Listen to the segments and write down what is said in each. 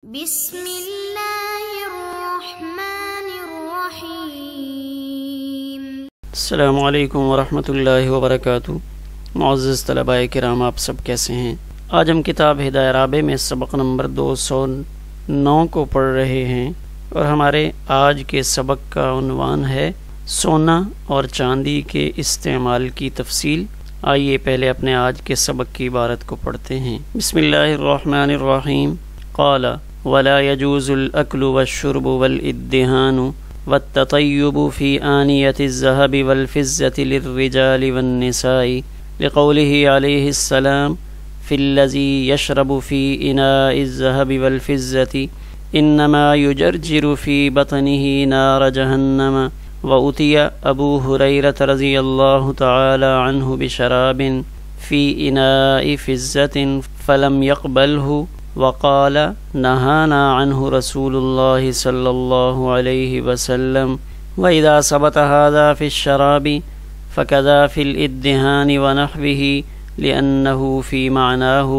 بسم اللہ الرحمن الرحیم۔ السلام علیکم ورحمۃ اللہ وبرکاتہ۔ معزز طلباء کرام، آپ سب کیسے ہیں؟ آج ہم کتاب ہدایہ رابع میں سبق نمبر 209 کو پڑھ رہے ہیں، اور ہمارے آج کے سبق کا عنوان ہے سونا اور چاندی کے استعمال کی تفصیل۔ آئیے پہلے اپنے آج کے سبق کی عبارت کو پڑھتے ہیں۔ بسم اللہ الرحمن الرحیم۔ قال ولا يجوز الأكل والشرب والإدهان والتطيب في آنية الذهب والفضة للرجال والنساء، لقوله عليه السلام في الذي يشرب في إناء الذهب والفضة إنما يجرجر في بطنه نار جهنم، وأتي أبو هريرة رضي الله تعالى عنه بشراب في إناء فضة فلم يقبله، وقال نهانا عنه رسول الله صلى الله عليه وسلم، وإذا ثبت هذا في الشراب فكذا في الإدهان ونحوه، لأنه في معناه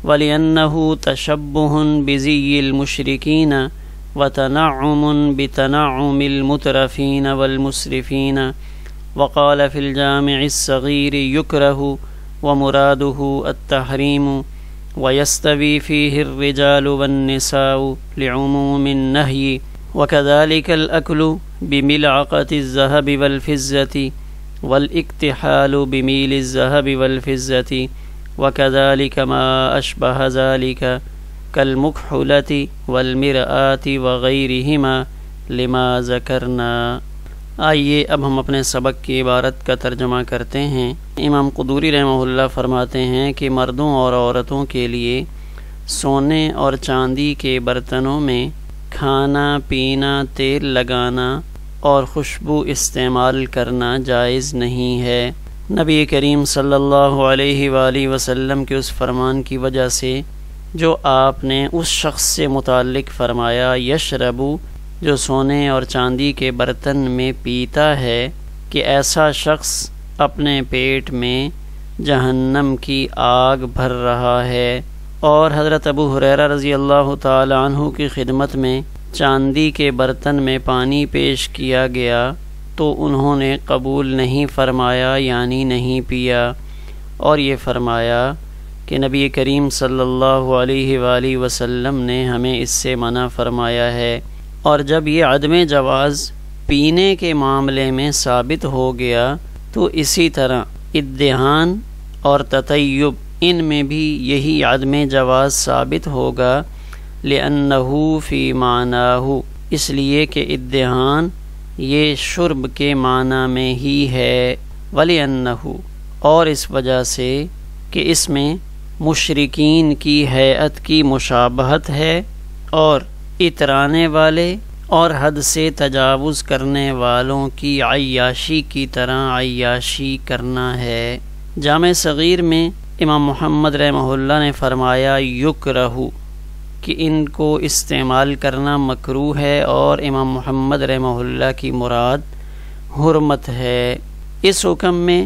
ولأنه تشبه بزي المشركين وتنعم بتنعم المترفين والمسرفين۔ وقال في الجامع الصغير يكره ومراده التحريم، ويستوي فيه الرجال والنساء لعموم النهي، وكذلك الأكل بملعقة الذهب والفضة والاكتحال بميل الذهب والفضة، وكذلك ما أشبه ذلك كالمكحلة والمرآة وغيرهما لما ذكرنا۔ آئیے اب ہم اپنے سبق کی عبارت کا ترجمہ کرتے ہیں۔ امام قدوری رحمہ اللہ فرماتے ہیں کہ مردوں اور عورتوں کے لیے سونے اور چاندی کے برتنوں میں کھانا پینا، تیل لگانا اور خوشبو استعمال کرنا جائز نہیں ہے۔ نبی کریم صلی اللہ علیہ وآلہ وسلم کے اس فرمان کی وجہ سے جو آپ نے اس شخص سے متعلق فرمایا یشربو، جو سونے اور چاندی کے برتن میں پیتا ہے، کہ ایسا شخص اپنے پیٹ میں جہنم کی آگ بھر رہا ہے۔ اور حضرت ابو ہریرہ رضی اللہ تعالی عنہ کی خدمت میں چاندی کے برتن میں پانی پیش کیا گیا تو انہوں نے قبول نہیں فرمایا، یعنی نہیں پیا، اور یہ فرمایا کہ نبی کریم صلی اللہ علیہ وآلہ وسلم نے ہمیں اس سے منع فرمایا ہے۔ اور جب یہ عدم جواز پینے کے معاملے میں ثابت ہو گیا تو اسی طرح ادہان اور تطیب ان میں بھی یہی عدم جواز ثابت ہوگا، لأنہ فی معناہ، اس لیے کہ ادہان یہ شرب کے معنی میں ہی ہے، ولأنہ اور اس وجہ سے کہ اس میں مشرکین کی ہیئت کی مشابہت ہے، اور اترانے والے اور حد سے تجاوز کرنے والوں کی عیاشی کی طرح عیاشی کرنا ہے۔ جامع صغیر میں امام محمد رحمہ اللہ نے فرمایا یکرہ، کہ ان کو استعمال کرنا مکروہ ہے، اور امام محمد رحمہ اللہ کی مراد حرمت ہے۔ اس حکم میں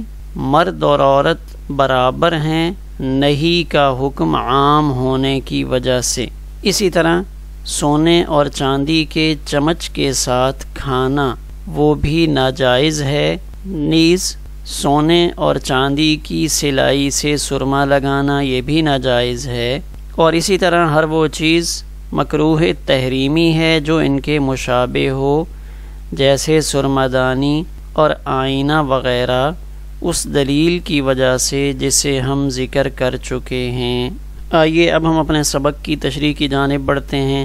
مرد اور عورت برابر ہیں، نہیں کا حکم عام ہونے کی وجہ سے۔ اسی طرح سونے اور چاندی کے چمچ کے ساتھ کھانا وہ بھی ناجائز ہے، نیز سونے اور چاندی کی سلائی سے سرما لگانا یہ بھی ناجائز ہے، اور اسی طرح ہر وہ چیز مکروہ تحریمی ہے جو ان کے مشابہ ہو، جیسے سرمدانی اور آئینہ وغیرہ، اس دلیل کی وجہ سے جسے ہم ذکر کر چکے ہیں۔ آئیے اب ہم اپنے سبق کی تشریح کی جانب بڑھتے ہیں۔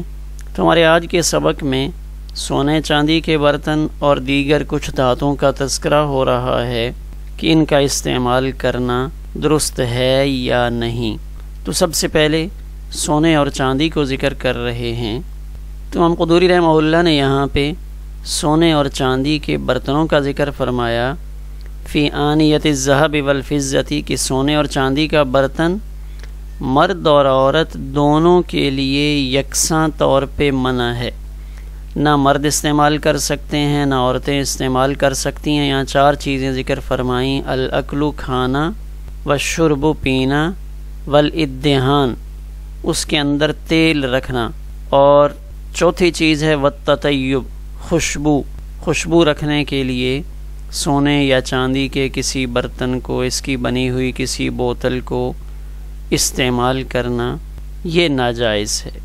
تو ہمارے آج کے سبق میں سونے چاندی کے برتن اور دیگر کچھ دھاتوں کا تذکرہ ہو رہا ہے کہ ان کا استعمال کرنا درست ہے یا نہیں۔ تو سب سے پہلے سونے اور چاندی کو ذکر کر رہے ہیں۔ تو امام قدوری رحمہ اللہ نے یہاں پہ سونے اور چاندی کے برتنوں کا ذکر فرمایا، فی آنیت الذہب والفضة، کہ سونے اور چاندی کا برتن مرد اور عورت دونوں کے لیے یکساں طور پہ منع ہے، نہ مرد استعمال کر سکتے ہیں نہ عورتیں استعمال کر سکتی ہیں۔ یہاں چار چیزیں ذکر فرمائیں، الاکل کھانا، والشرب پینا، والادہان اس کے اندر تیل رکھنا، اور چوتھی چیز ہے والتطیب، خوشبو رکھنے کے لیے سونے یا چاندی کے کسی برتن کو، اس کی بنی ہوئی کسی بوتل کو استعمال کرنا یہ ناجائز ہے۔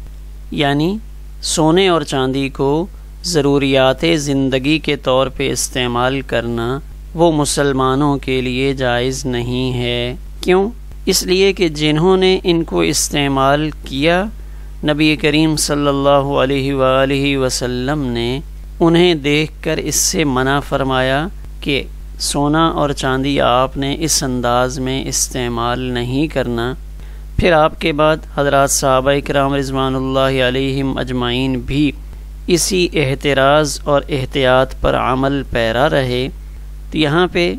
یعنی سونے اور چاندی کو ضروریات زندگی کے طور پہ استعمال کرنا وہ مسلمانوں کے لیے جائز نہیں ہے۔ کیوں؟ اس لیے کہ جنہوں نے ان کو استعمال کیا نبی کریم صلی اللہ علیہ وآلہ وسلم نے انہیں دیکھ کر اس سے منع فرمایا کہ سونا اور چاندی آپ نے اس انداز میں استعمال نہیں کرنا۔ پھر آپ کے بعد حضرات صحابہ کرام رضوان اللہ علیہم اجمعین بھی اسی احتراز اور احتیاط پر عمل پیرا رہے۔ تو یہاں پہ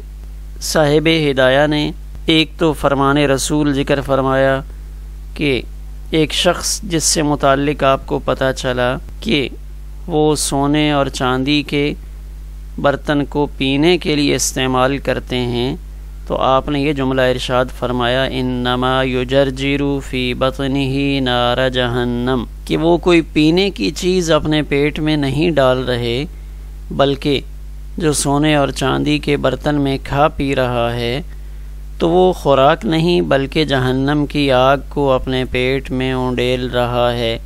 صاحب ہدایہ نے ایک تو فرمان رسول ذکر فرمایا کہ ایک شخص جس سے متعلق آپ کو پتہ چلا کہ وہ سونے اور چاندی کے برتن کو پینے کے لیے استعمال کرتے ہیں، تو آپ نے یہ جملہ ارشاد فرمایا انما یجرجر فی بطنہ نار جہنم، کہ وہ کوئی پینے کی چیز اپنے پیٹ میں نہیں ڈال رہے، بلکہ جو سونے اور چاندی کے برتن میں کھا پی رہا ہے تو وہ خوراک نہیں بلکہ جہنم کی آگ کو اپنے پیٹ میں اونڈیل رہا ہے۔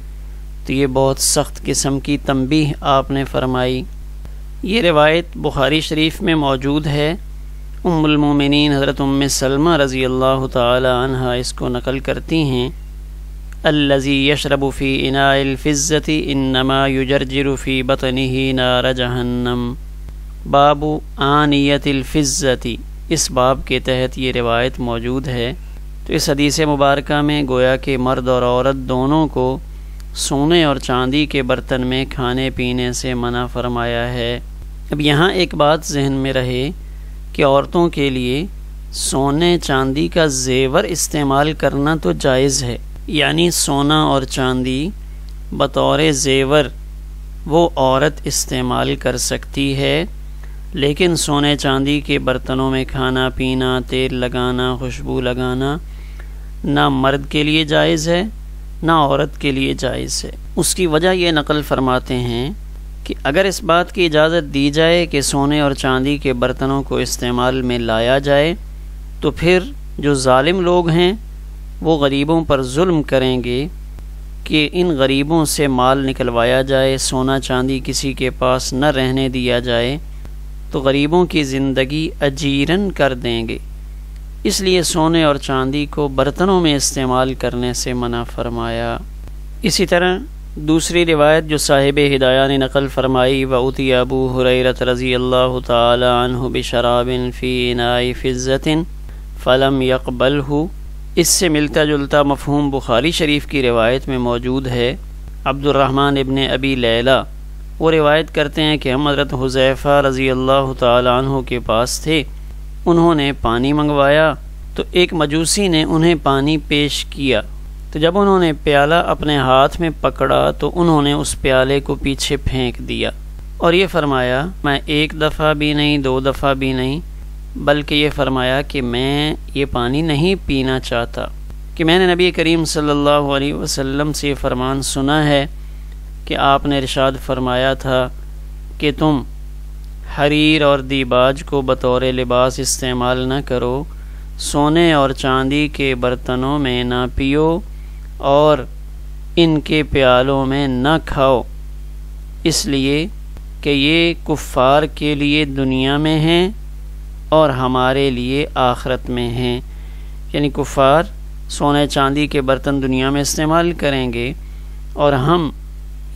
تو یہ بہت سخت قسم کی تنبیہ آپ نے فرمائی۔ یہ روایت بخاری شریف میں موجود ہے۔ ام المومنین حضرت ام سلمہ رضی اللہ تعالی عنہ اس کو نقل کرتی ہیں، الذی یشرب فی اناء الفضۃ انما یجرجر فی بطنہ نار جہنم، باب آنیۃ الفضۃ، اس باب کے تحت یہ روایت موجود ہے۔ تو اس حدیث مبارکہ میں گویا کہ مرد اور عورت دونوں کو سونے اور چاندی کے برتن میں کھانے پینے سے منع فرمایا ہے۔ اب یہاں ایک بات ذہن میں رہے کہ عورتوں کے لیے سونے چاندی کا زیور استعمال کرنا تو جائز ہے، یعنی سونا اور چاندی بطور زیور وہ عورت استعمال کر سکتی ہے، لیکن سونے چاندی کے برتنوں میں کھانا پینا، تیل لگانا، خوشبو لگانا نہ مرد کے لیے جائز ہے نہ عورت کے لیے جائز ہے۔ اس کی وجہ یہ نقل فرماتے ہیں کہ اگر اس بات کی اجازت دی جائے کہ سونے اور چاندی کے برتنوں کو استعمال میں لایا جائے تو پھر جو ظالم لوگ ہیں وہ غریبوں پر ظلم کریں گے کہ ان غریبوں سے مال نکلوایا جائے، سونا چاندی کسی کے پاس نہ رہنے دیا جائے، تو غریبوں کی زندگی اجیرن کر دیں گے۔ اس لیے سونے اور چاندی کو برتنوں میں استعمال کرنے سے منع فرمایا۔ اسی طرح دوسری روایت جو صاحب ہدایہ نے نقل فرمائی، وَأُتِيَ أَبُو هُرَيْرَةَ رضی اللہ تعالی عنہ بِشَرَابٍ فِي إِنَاءِ فِضَّةٍ فَلَمْ يَقْبَلْهُ، اس سے ملتا جلتا مفہوم بخاری شریف کی روایت میں موجود ہے۔ عبد الرحمن ابن ابی لیلہ وہ روایت کرتے ہیں کہ ہم حضرت حذیفہ رضی اللہ تعالی عنہ کے پاس تھے، انہوں نے پانی منگوایا تو ایک مجوسی نے انہیں پانی پیش کیا، تو جب انہوں نے پیالہ اپنے ہاتھ میں پکڑا تو انہوں نے اس پیالے کو پیچھے پھینک دیا اور یہ فرمایا میں ایک دفعہ بھی نہیں، دو دفعہ بھی نہیں، بلکہ یہ فرمایا کہ میں یہ پانی نہیں پینا چاہتا، کہ میں نے نبی کریم صلی اللہ علیہ وسلم سے یہ فرمان سنا ہے کہ آپ نے ارشاد فرمایا تھا کہ تم حریر اور دیباج کو بطور لباس استعمال نہ کرو، سونے اور چاندی کے برتنوں میں نہ پیو اور ان کے پیالوں میں نہ کھاؤ، اس لیے کہ یہ کفار کے لیے دنیا میں ہیں اور ہمارے لیے آخرت میں ہیں۔ یعنی کفار سونے چاندی کے برتن دنیا میں استعمال کریں گے اور ہم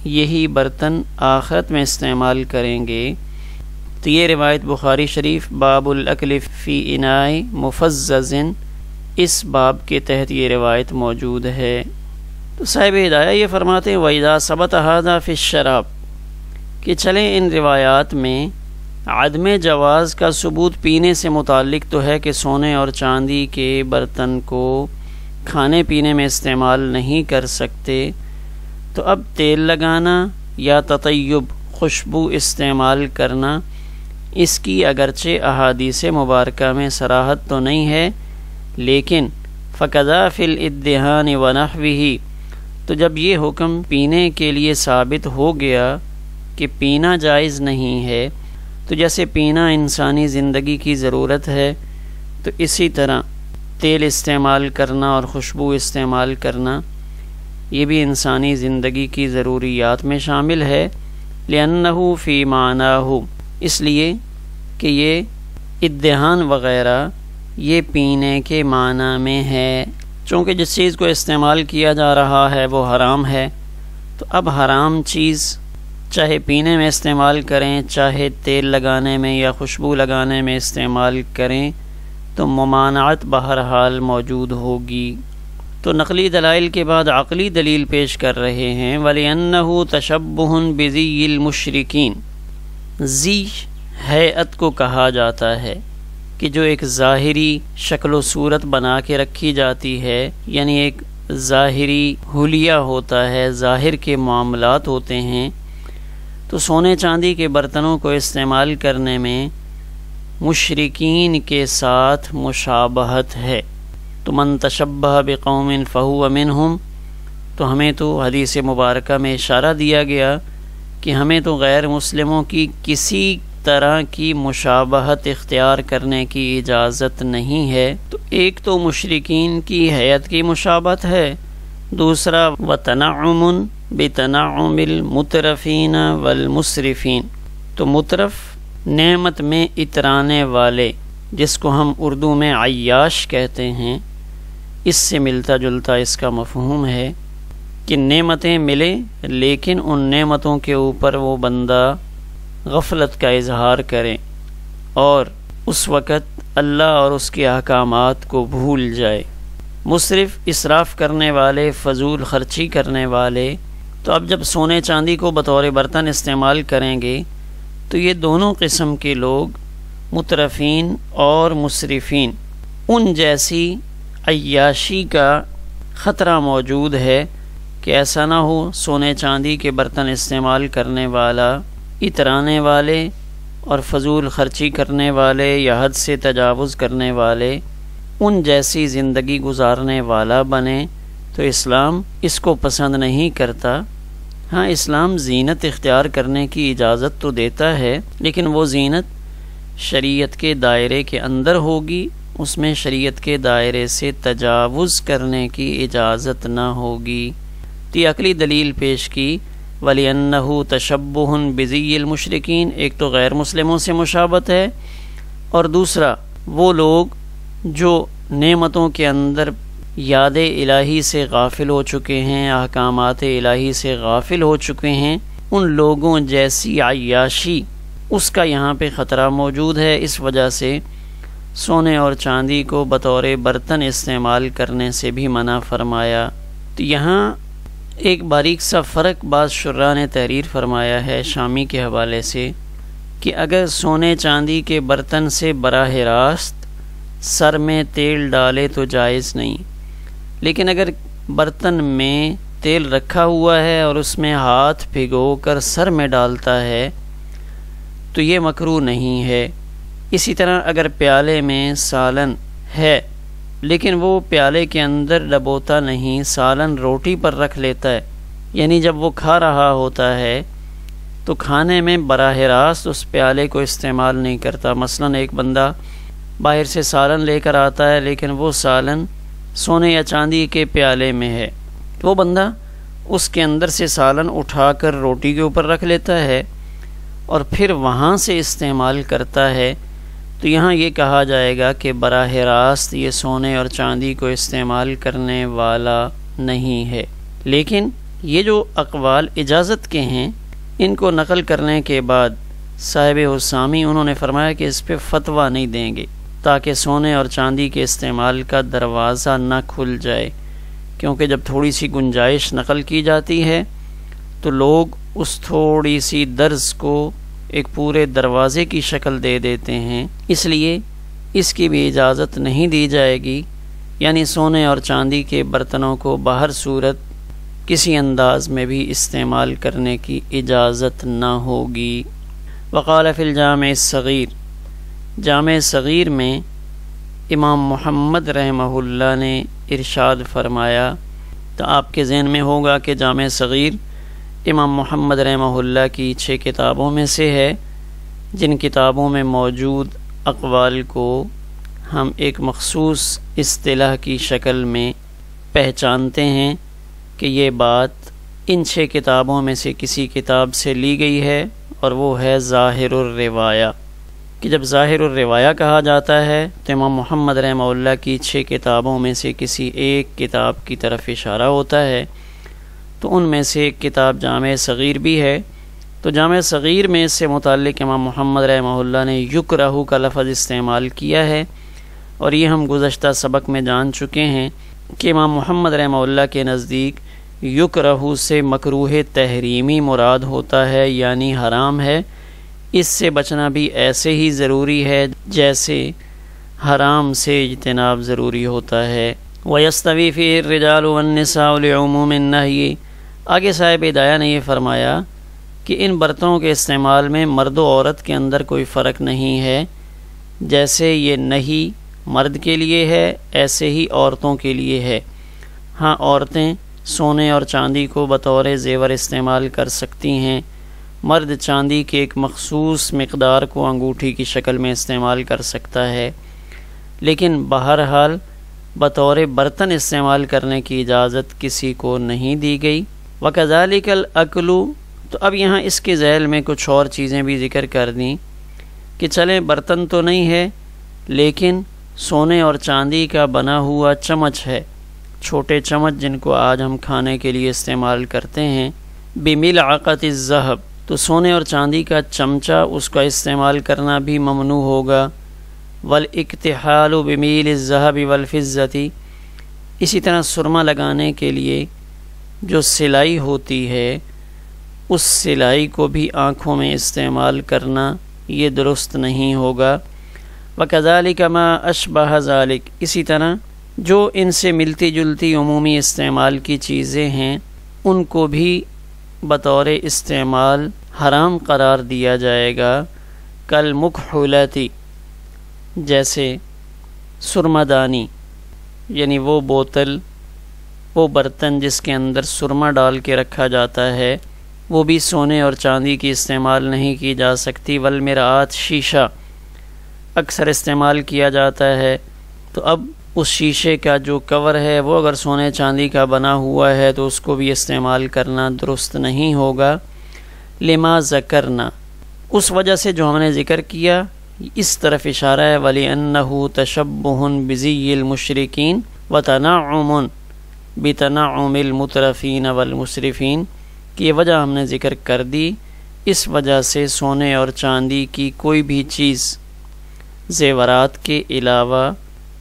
یہی برتن آخرت میں استعمال کریں گے۔ تو یہ روایت بخاری شریف باب الاکل فی اناء مفزز، اس باب کے تحت یہ روایت موجود ہے۔ تو صاحب ہدایہ یہ فرماتے ہیں وَإِذَا ثَبَتَ هَذَا فِي الشَّرَابِ، کہ چلیں ان روایات میں عدم جواز کا ثبوت پینے سے متعلق تو ہے کہ سونے اور چاندی کے برتن کو کھانے پینے میں استعمال نہیں کر سکتے، تو اب تیل لگانا یا تطیب خوشبو استعمال کرنا، اس کی اگرچہ احادیث مبارکہ میں صراحت تو نہیں ہے، لیکن فَكَذَا فِي الْإِدِّهَانِ وَنَحْوِهِ، تو جب یہ حکم پینے کے لیے ثابت ہو گیا کہ پینا جائز نہیں ہے، تو جیسے پینا انسانی زندگی کی ضرورت ہے، تو اسی طرح تیل استعمال کرنا اور خوشبو استعمال کرنا یہ بھی انسانی زندگی کی ضروریات میں شامل ہے، لأنہ فی معناہ، اس لیے کہ یہ ادہان وغیرہ یہ پینے کے معنی میں ہے۔ چونکہ جس چیز کو استعمال کیا جا رہا ہے وہ حرام ہے، تو اب حرام چیز چاہے پینے میں استعمال کریں، چاہے تیل لگانے میں یا خوشبو لگانے میں استعمال کریں، تو ممانعت بہرحال موجود ہوگی۔ تو نقلی دلائل کے بعد عقلی دلیل پیش کر رہے ہیں، وَلِأَنَّهُ تَشَبُّهٌ بِذِيِّ الْمُشْرِكِينَ۔ ذی ہیئت کو کہا جاتا ہے کہ جو ایک ظاہری شکل و صورت بنا کے رکھی جاتی ہے، یعنی ایک ظاہری حلیہ ہوتا ہے، ظاہر کے معاملات ہوتے ہیں، تو سونے چاندی کے برتنوں کو استعمال کرنے میں مشرکین کے ساتھ مشابہت ہے۔ تو من تشبہ بقوم فہو منہم، تو ہمیں تو حدیث مبارکہ میں اشارہ دیا گیا کہ ہمیں تو غیر مسلموں کی کسی طرح کی مشابہت اختیار کرنے کی اجازت نہیں ہے۔ تو ایک تو مشرکین کی ہیئت کی مشابہت ہے، دوسرا وتنعم بتنعم المترفین والمسرفین، تو مترف نعمت میں اترانے والے، جس کو ہم اردو میں عیاش کہتے ہیں، اس سے ملتا جلتا اس کا مفہوم ہے کہ نعمتیں ملیں لیکن ان نعمتوں کے اوپر وہ بندہ غفلت کا اظہار کریں اور اس وقت اللہ اور اس کے احکامات کو بھول جائے۔ مسرف اسراف کرنے والے، فضول خرچی کرنے والے، تو اب جب سونے چاندی کو بطور برتن استعمال کریں گے تو یہ دونوں قسم کے لوگ، مترفین اور مسرفین، ان جیسی عیاشی کا خطرہ موجود ہے کہ ایسا نہ ہو سونے چاندی کے برتن استعمال کرنے والا، اترانے والے اور فضول خرچی کرنے والے یا حد سے تجاوز کرنے والے ان جیسی زندگی گزارنے والا بنے، تو اسلام اس کو پسند نہیں کرتا۔ ہاں، اسلام زینت اختیار کرنے کی اجازت تو دیتا ہے، لیکن وہ زینت شریعت کے دائرے کے اندر ہوگی، اس میں شریعت کے دائرے سے تجاوز کرنے کی اجازت نہ ہوگی۔ تی عقلی دلیل پیش کی، وَلِأَنَّهُ تَشَبُّهٌ بِذِيِّ الْمُشْرِكِينَ، ایک تو غیر مسلموں سے مشابہت ہے، اور دوسرا وہ لوگ جو نعمتوں کے اندر یاد الہی سے غافل ہو چکے ہیں، احکامات الہی سے غافل ہو چکے ہیں، ان لوگوں جیسی عیاشی اس کا یہاں پہ خطرہ موجود ہے۔ اس وجہ سے سونے اور چاندی کو بطور برتن استعمال کرنے سے بھی منع فرمایا۔ تو یہاں ایک باریک سا فرق بعض شراح نے تحریر فرمایا ہے شامی کے حوالے سے، کہ اگر سونے چاندی کے برتن سے براہ راست سر میں تیل ڈالے تو جائز نہیں، لیکن اگر برتن میں تیل رکھا ہوا ہے اور اس میں ہاتھ بھگو کر سر میں ڈالتا ہے تو یہ مکروہ نہیں ہے۔ اسی طرح اگر پیالے میں سالن ہے لیکن وہ پیالے کے اندر ڈبوتا نہیں، سالن روٹی پر رکھ لیتا ہے، یعنی جب وہ کھا رہا ہوتا ہے تو کھانے میں براہ راست اس پیالے کو استعمال نہیں کرتا۔ مثلا ایک بندہ باہر سے سالن لے کر آتا ہے لیکن وہ سالن سونے یا چاندی کے پیالے میں ہے، تو وہ بندہ اس کے اندر سے سالن اٹھا کر روٹی کے اوپر رکھ لیتا ہے اور پھر وہاں سے استعمال کرتا ہے، تو یہاں یہ کہا جائے گا کہ براہ راست یہ سونے اور چاندی کو استعمال کرنے والا نہیں ہے۔ لیکن یہ جو اقوال اجازت کے ہیں، ان کو نقل کرنے کے بعد صاحب حسامی انہوں نے فرمایا کہ اس پہ فتویٰ نہیں دیں گے تاکہ سونے اور چاندی کے استعمال کا دروازہ نہ کھل جائے، کیونکہ جب تھوڑی سی گنجائش نقل کی جاتی ہے تو لوگ اس تھوڑی سی درز کو ایک پورے دروازے کی شکل دے دیتے ہیں، اس لیے اس کی بھی اجازت نہیں دی جائے گی، یعنی سونے اور چاندی کے برتنوں کو باہر صورت کسی انداز میں بھی استعمال کرنے کی اجازت نہ ہوگی۔ وقال فی الجامع الصغیر، جامع صغیر میں امام محمد رحمہ اللہ نے ارشاد فرمایا تو آپ کے ذہن میں ہوگا کہ جامع صغیر امام محمد رحمہ اللہ کی 6 کتابوں میں سے ہے، جن کتابوں میں موجود اقوال کو ہم ایک مخصوص اصطلاح کی شکل میں پہچانتے ہیں کہ یہ بات ان 6 کتابوں میں سے کسی کتاب سے لی گئی ہے، اور وہ ہے ظاہر الروایہ، کہ جب ظاہر الروایہ کہا جاتا ہے تو امام محمد رحمہ اللہ کی 6 کتابوں میں سے کسی ایک کتاب کی طرف اشارہ ہوتا ہے۔ تو ان میں سے ایک کتاب جامع صغیر بھی ہے، تو جامع صغیر میں اس سے متعلق امام محمد رحمہ اللہ نے یکرہ کا لفظ استعمال کیا ہے، اور یہ ہم گزشتہ سبق میں جان چکے ہیں کہ امام محمد رحمہ اللہ کے نزدیک یکرہ سے مکروہ تحریمی مراد ہوتا ہے، یعنی حرام ہے۔ اس سے بچنا بھی ایسے ہی ضروری ہے جیسے حرام سے اجتناب ضروری ہوتا ہے۔ وَيَسْتَوِي فِيهِ الرِّجَالُ وَالنِّسَاءُ لِعُمُومِ النَّهْيِ۔ آگے صاحب ہدایہ نے یہ فرمایا کہ ان برتنوں کے استعمال میں مرد و عورت کے اندر کوئی فرق نہیں ہے، جیسے یہ نہیں مرد کے لیے ہے ایسے ہی عورتوں کے لیے ہے۔ ہاں، عورتیں سونے اور چاندی کو بطور زیور استعمال کر سکتی ہیں، مرد چاندی کے ایک مخصوص مقدار کو انگوٹھی کی شکل میں استعمال کر سکتا ہے، لیکن بہرحال بطور برتن استعمال کرنے کی اجازت کسی کو نہیں دی گئی۔ وَكَذَلِكَ الْأَكْلُ۔ تو اب یہاں اس کے ذیل میں کچھ اور چیزیں بھی ذکر کر دیں کہ چلیں برتن تو نہیں ہے، لیکن سونے اور چاندی کا بنا ہوا چمچ ہے، چھوٹے چمچ جن کو آج ہم کھانے کے لیے استعمال کرتے ہیں۔ بِمِلْعَقَةِ الذَّهَبِ۔ تو سونے اور چاندی کا چمچہ اس کا استعمال کرنا بھی ممنوع ہوگا۔ وَالْإِكْتِحَالُ بِمِيلِ الذَّهَبِ وَالْفِضَّةِ۔ اسی طرح سرما لگانے کے لیے جو سلائی ہوتی ہے، اس سلائی کو بھی آنکھوں میں استعمال کرنا یہ درست نہیں ہوگا۔ وَكَذَلِكَ مَا أَشْبَهَ ذَلِكَ۔ اسی طرح جو ان سے ملتی جلتی عمومی استعمال کی چیزیں ہیں ان کو بھی بطور استعمال حرام قرار دیا جائے گا۔ کالمکحولۃ، جیسے سرما دانی، یعنی وہ بوتل، وہ برتن جس کے اندر سرما ڈال کے رکھا جاتا ہے، وہ بھی سونے اور چاندی کی استعمال نہیں کی جا سکتی۔ والمرآت، شیشہ اکثر استعمال کیا جاتا ہے، تو اب اس شیشے کا جو کور ہے وہ اگر سونے چاندی کا بنا ہوا ہے تو اس کو بھی استعمال کرنا درست نہیں ہوگا۔ لما ذکرنا، اس وجہ سے جو ہم نے ذکر کیا، اس طرف اشارہ ہے۔ وَلِأَنَّهُ تَشَبُّهٌ بِزِيِّ الْمُشْرِكِينَ وَتَنَعُّمٌ بِتَنَعُّمِ الْمُتْرَفِينَ وَالْمُسْرِفِينَ، کہ یہ وجہ ہم نے ذکر کر دی۔ اس وجہ سے سونے اور چاندی کی کوئی بھی چیز زیورات کے علاوہ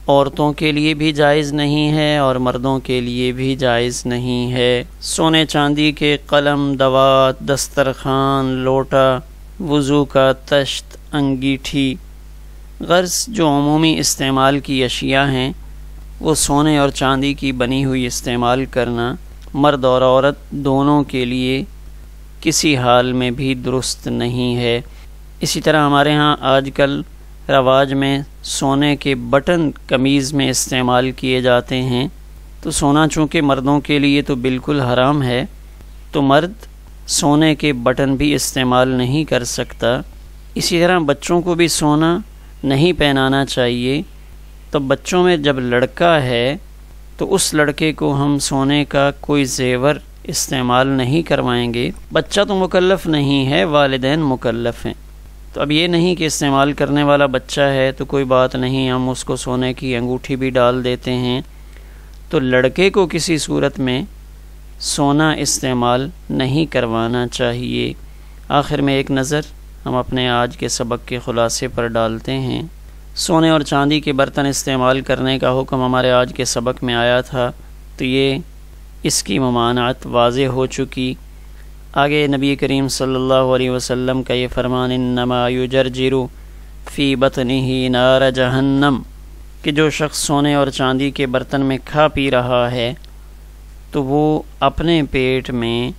عورتوں کے لیے بھی جائز نہیں ہے اور مردوں کے لیے بھی جائز نہیں ہے۔ سونے چاندی کے قلم، دوات، دسترخوان، لوٹا، وضو کا تشت، انگیٹھی، غرض جو عمومی استعمال کی اشیاء ہیں وہ سونے اور چاندی کی بنی ہوئی استعمال کرنا مرد اور عورت دونوں کے لیے کسی حال میں بھی درست نہیں ہے۔ اسی طرح ہمارے ہاں آج کل رواج میں سونے کے بٹن قمیض میں استعمال کیے جاتے ہیں، تو سونا چونکہ مردوں کے لیے تو بالکل حرام ہے، تو مرد سونے کے بٹن بھی استعمال نہیں کر سکتا۔ اسی طرح بچوں کو بھی سونا نہیں پہنانا چاہیے۔ تو بچوں میں جب لڑکا ہے تو اس لڑکے کو ہم سونے کا کوئی زیور استعمال نہیں کروائیں گے۔ بچہ تو مکلف نہیں ہے، والدین مکلف ہیں، تو اب یہ نہیں کہ استعمال کرنے والا بچہ ہے تو کوئی بات نہیں، ہم اس کو سونے کی انگوٹھی بھی ڈال دیتے ہیں۔ تو لڑکے کو کسی صورت میں سونا استعمال نہیں کروانا چاہیے۔ آخر میں ایک نظر ہم اپنے آج کے سبق کے خلاصے پر ڈالتے ہیں۔ سونے اور چاندی کے برتن استعمال کرنے کا حکم ہمارے آج کے سبق میں آیا تھا، تو یہ اس کی ممانعت واضح ہو چکی۔ آگے نبی کریم صلی اللہ علیہ وسلم کا یہ فرمان، انما یجرجر فی بطنہ نار جہنم، کہ جو شخص سونے اور چاندی کے برتن میں کھا پی رہا ہے تو وہ اپنے پیٹ میں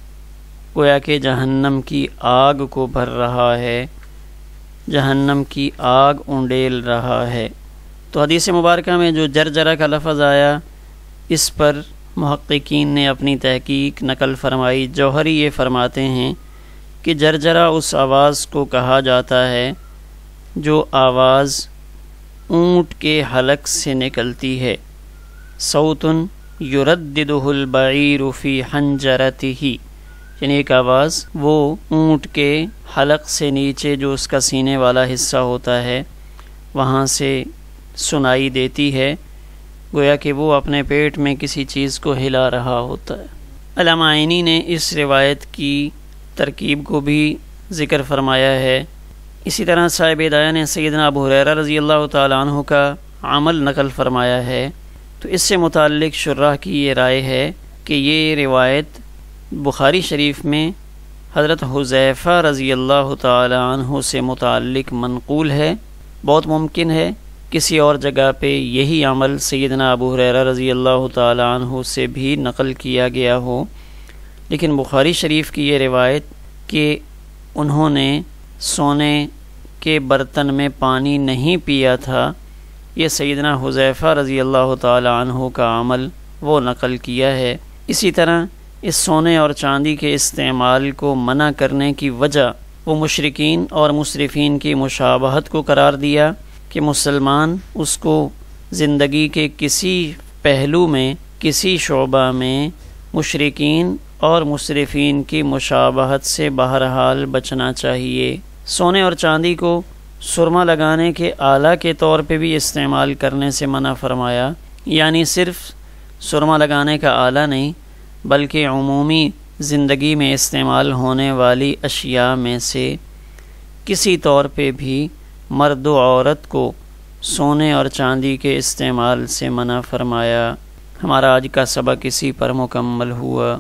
گویا کہ جہنم کی آگ کو بھر رہا ہے، جہنم کی آگ اونڈیل رہا ہے۔ تو حدیث مبارکہ میں جو جرجرہ کا لفظ آیا، اس پر محققین نے اپنی تحقیق نقل فرمائی، جوہری یہ فرماتے ہیں کہ جرجرہ اس آواز کو کہا جاتا ہے جو آواز اونٹ کے حلق سے نکلتی ہے، صوت یرددہ البعیر فی حنجرتہ، یعنی ایک آواز وہ اونٹ کے حلق سے نیچے جو اس کا سینے والا حصہ ہوتا ہے وہاں سے سنائی دیتی ہے، گویا کہ وہ اپنے پیٹ میں کسی چیز کو ہلا رہا ہوتا ہے۔ علامہ عینی نے اس روایت کی ترکیب کو بھی ذکر فرمایا ہے۔ اسی طرح صاحب ہدایہ نے سیدنا ابو ہریرہ رضی اللہ تعالیٰ عنہ کا عمل نقل فرمایا ہے، تو اس سے متعلق شراح کی یہ رائے ہے کہ یہ روایت بخاری شریف میں حضرت حذیفہ رضی اللہ تعالیٰ عنہ سے متعلق منقول ہے۔ بہت ممکن ہے کسی اور جگہ پہ یہی عمل سیدنا ابو ہریرہ رضی اللہ تعالیٰ عنہ سے بھی نقل کیا گیا ہو، لیکن بخاری شریف کی یہ روایت کہ انہوں نے سونے کے برتن میں پانی نہیں پیا تھا، یہ سیدنا حذیفہ رضی اللہ تعالیٰ عنہ کا عمل وہ نقل کیا ہے۔ اسی طرح اس سونے اور چاندی کے استعمال کو منع کرنے کی وجہ وہ مشرکین اور مسرفین کی مشابہت کو قرار دیا کہ مسلمان اس کو زندگی کے کسی پہلو میں، کسی شعبہ میں مشرکین اور مسرفین کی مشابہت سے بہرحال بچنا چاہیے۔ سونے اور چاندی کو سرما لگانے کے آلہ کے طور پہ بھی استعمال کرنے سے منع فرمایا، یعنی صرف سرما لگانے کا آلہ نہیں بلکہ عمومی زندگی میں استعمال ہونے والی اشیاء میں سے کسی طور پہ بھی مرد و عورت کو سونے اور چاندی کے استعمال سے منع فرمایا۔ ہمارا آج کا سبق اسی پر مکمل ہوا۔